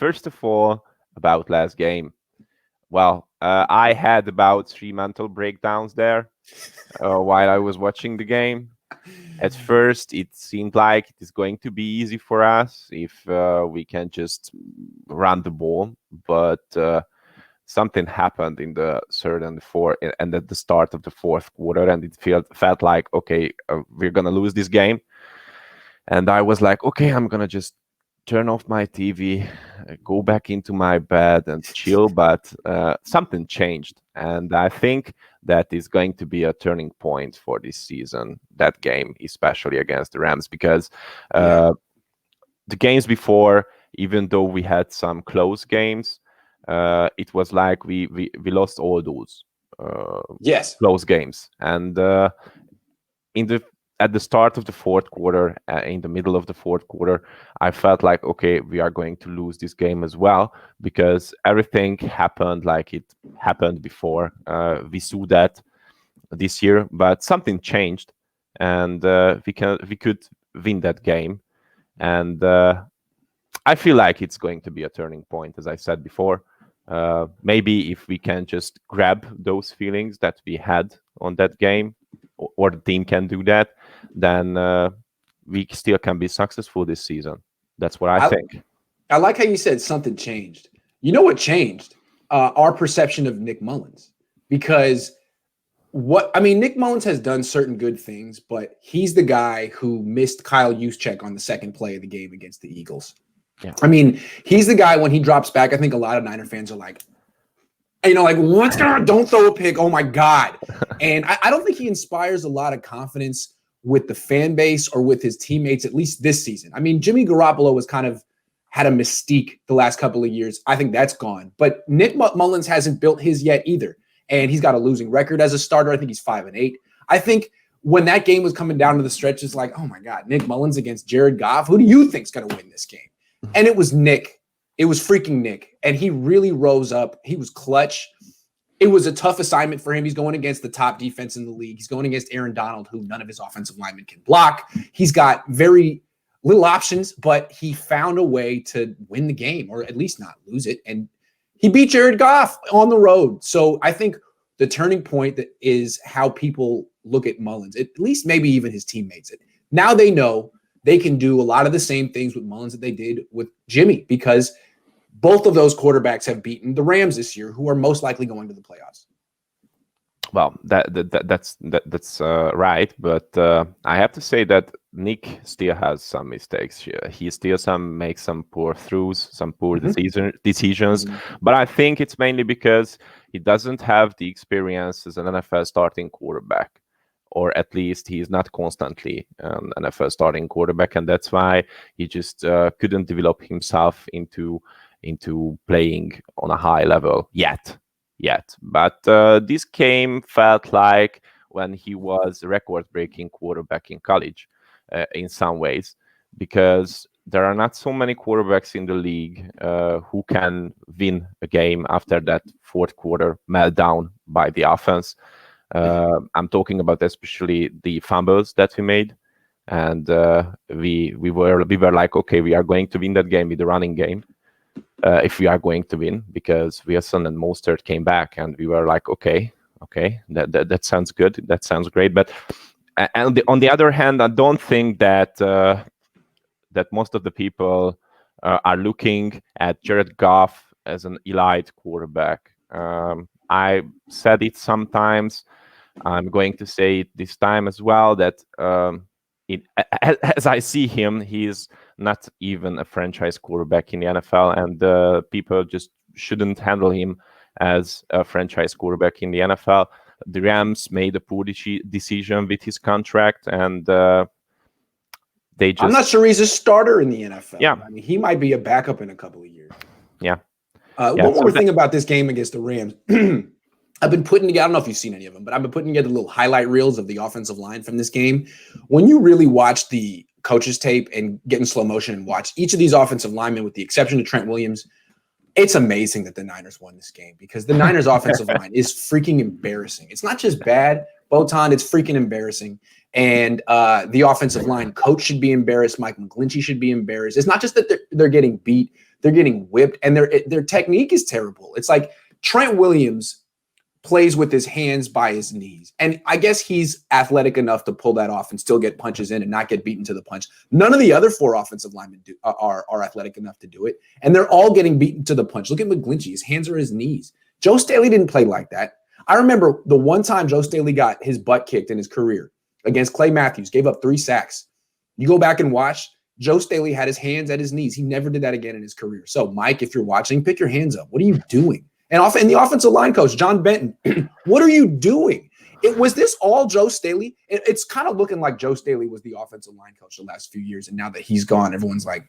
first of all, about last game. Well, I had about three mental breakdowns there while I was watching the game. At first, it seemed like it is going to be easy for us if we can just run the ball, but something happened in the third and the fourth, and at the start of the fourth quarter, and it felt like, okay, we're gonna lose this game. And I was like, okay, I'm gonna just turn off my TV, go back into my bed and chill. But something changed, and I think that is going to be a turning point for this season. That game, especially against the Rams, because the games before, even though we had some close games, it was like we lost all those close games. And in the at the start of the fourth quarter, in the middle of the fourth quarter, I felt like, okay, we are going to lose this game as well, because everything happened like it happened before. We saw that this year, but something changed, and we could win that game. And I feel like it's going to be a turning point, as I said before. Maybe if we can just grab those feelings that we had on that game, or the team can do that, then we still can be successful this season. That's what I think. I like how you said something changed. You know what changed? Our perception of Nick Mullins. Because Nick Mullins has done certain good things, but he's the guy who missed Kyle Juszczyk on the second play of the game against the Eagles. Yeah. I mean, he's the guy when he drops back. I think a lot of Niner fans are like, what's going on? Don't throw a pick. Oh, my God. And I don't think he inspires a lot of confidence with the fan base or with his teammates, at least this season. I mean, Jimmy Garoppolo was kind of had a mystique the last couple of years. I think that's gone. But Nick Mullins hasn't built his yet either. And he's got a losing record as a starter. I think he's 5-8. I think when that game was coming down to the stretch, it's like, oh, my God, Nick Mullins against Jared Goff. Who do you think's going to win this game? And it was Nick. It was freaking Nick. And he really rose up. He was clutch. It was a tough assignment for him. He's going against the top defense in the league. He's going against Aaron Donald, who none of his offensive linemen can block. He's got very little options, but he found a way to win the game, or at least not lose it. And he beat Jared Goff on the road. So I think the turning point that is how people look at Mullins, at least maybe even his teammates. Now they know they can do a lot of the same things with Mullins that they did with Jimmy, because both of those quarterbacks have beaten the Rams this year, who are most likely going to the playoffs. Well, that's right, but I have to say that Nick still has some mistakes. He still makes some poor throws, some poor decisions. But I think it's mainly because he doesn't have the experience as an NFL starting quarterback, or at least he is not constantly an NFL starting quarterback, and that's why he just couldn't develop himself into playing on a high level yet. But this game felt like when he was a record-breaking quarterback in college in some ways, because there are not so many quarterbacks in the league who can win a game after that fourth quarter meltdown by the offense. I'm talking about especially the fumbles that we made, and we were like, okay, we are going to win that game with the running game. If we are going to win, because Wilson and Mostert came back, and we were like, okay, that sounds good, that sounds great. But on the other hand, I don't think that that most of the people are looking at Jared Goff as an elite quarterback. I said it sometimes. I'm going to say it this time as well, that as I see him, he's not even a franchise quarterback in the NFL, and people just shouldn't handle him as a franchise quarterback in the NFL. The Rams made a poor decision with his contract, and they just... I'm not sure he's a starter in the NFL. Yeah. I mean, he might be a backup in a couple of years. Yeah. One more thing about this game against the Rams. I've been putting together, I don't know if you've seen any of them, but I've been putting together little highlight reels of the offensive line from this game. When you really watch the coaches tape and get in slow motion and watch each of these offensive linemen, with the exception of Trent Williams, it's amazing that the Niners won this game, because the Niners offensive line is freaking embarrassing. It's not just bad, Botond, it's freaking embarrassing. And the offensive line coach should be embarrassed. Mike McGlinchey should be embarrassed. It's not just that they're getting beat. They're getting whipped, and their technique is terrible. It's like Trent Williams plays with his hands by his knees. And I guess he's athletic enough to pull that off and still get punches in and not get beaten to the punch. None of the other 4 offensive linemen are athletic enough to do it. And they're all getting beaten to the punch. Look at McGlinchey. His hands are his knees. Joe Staley didn't play like that. I remember the one time Joe Staley got his butt kicked in his career against Clay Matthews, gave up 3 sacks. You go back and watch, Joe Staley had his hands at his knees. He never did that again in his career. So, Mike, if you're watching, pick your hands up. What are you doing? And the offensive line coach, John Benton, what are you doing? Was this all Joe Staley? It's kind of looking like Joe Staley was the offensive line coach the last few years. And now that he's gone, everyone's like,